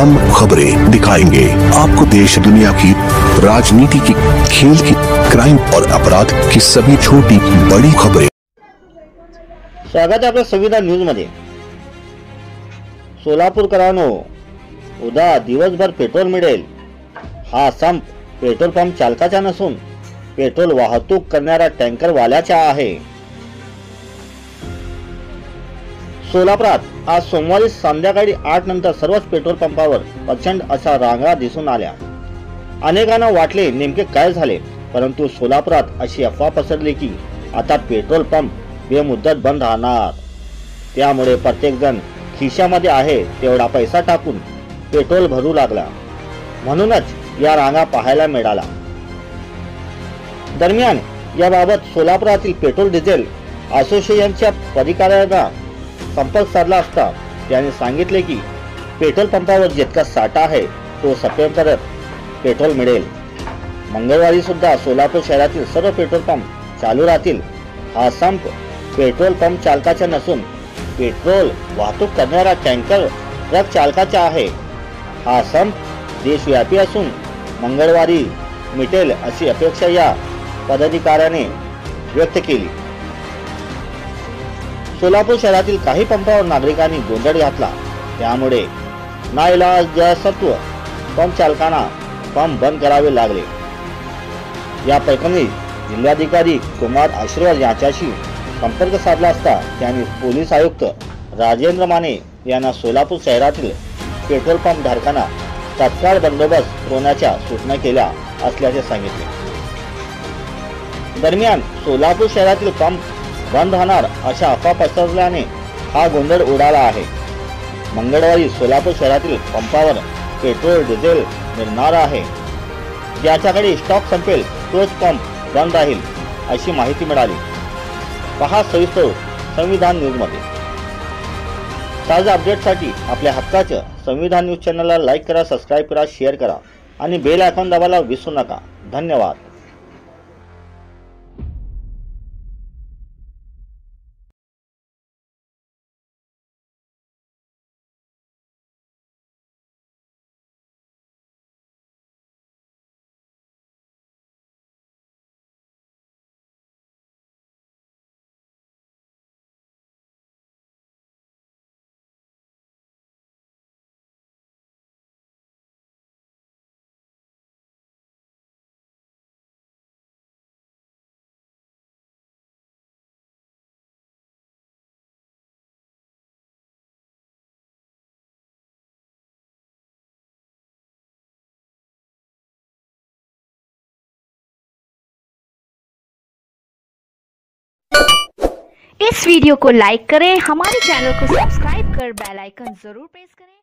हम खबरें दिखाएंगे आपको देश दुनिया की, राजनीति की, खेल की, क्राइम और अपराध की सभी छोटी बड़ी खबरें। स्वागत आहे आपल्या संविधान न्यूज मध्ये। सोलापूरकरांनो, उद्या दिवसभर पेट्रोल मिळेल। हा संप पेट्रोल पंप चालकाचा नसून पेट्रोल वाहतूक करणाऱ्या टँकर वाल्याचा आहे। सोलापुरात आज सोमवारी संध्याकाळी 8 नंतर सर्वच पेट्रोल पंपावर प्रचंड अशा रांगा दिसून आल्या। अनेकांना वाटले नेमके काय झाले, परंतु सोलापुरात अशी अफवा पसरली की आता पेट्रोल पंप बेमुदत बंद राहणार। त्यामुळे प्रत्येक जण खिशामध्ये आहे तेवढा पैसा टाकून पेट्रोल भरू लागला। म्हणूनच या रांगा पाहायला मिळाला। दरम्यान याबाबत सोलापुरातील पेट्रोल डिझेल असोसिएशनच्या पदाधिकाऱ्यांना संपर्क साधला असता त्यांनी सांगितले की पेट्रोल पंपावर जितका साठा आहे तो संपेपर्यंत करत पेट्रोल मिळेल। मंगळवारी सुद्धा सोलापूर शहरातील सर्व पेट्रोल पंप चालू राहतील। हा संप पेट्रोल पंप चालकाचा नसून पेट्रोल वाहतूक करणाऱ्या टँकर ट्रक चालकाचा आहे। हा संप देशव्यापी असून मंगळवारी मिटेल अशी अपेक्षा या पदाधिकाऱ्याने व्यक्त केली। सोलापूर शहरातील काही पंपावर नागरिकांनी गोंधळ घातला, त्यामुळे नाईलाजास्तव पंप चालकांना पंप बंद करावे लागले। या प्रकरणी जिल्हाधिकारी कुमार आशीर्वाद यांच्याशी संपर्क साधला असता त्यांनी पोलीस आयुक्त राजेंद्र माने यांना सोलापूर शहरातील पेट्रोल पंप धारकांना तत्काळ बंदोबस्त ठेवण्याच्या सूचना केल्या असल्याचे सांगितले। दरम्यान सोलापूर शहरातील पंप बंद राहणार अशा अफवा पसरल्याने हा गोंधळ उडाला आहे। मंगळवारी सोलापूर शहरातील पंपावर पेट्रोल डिझेल मिळणार आहे। ज्याच्याकडे स्टॉक संपेल तोच पंप बंद राहील अशी माहिती मिळाली। पहा सविस्तर संविधान न्यूज मध्ये। ताजा अपडेटसाठी आपल्या हक्काचं संविधान न्यूज चॅनलला लाईक करा, सबस्क्राइब करा, शेअर करा आणि बेल आयकॉन दाबायला विसरू नका। धन्यवाद। इस वीडियो को लाइक करें, हमारे चैनल को सब्सक्राइब कर बेल आइकन जरूर प्रेस करें।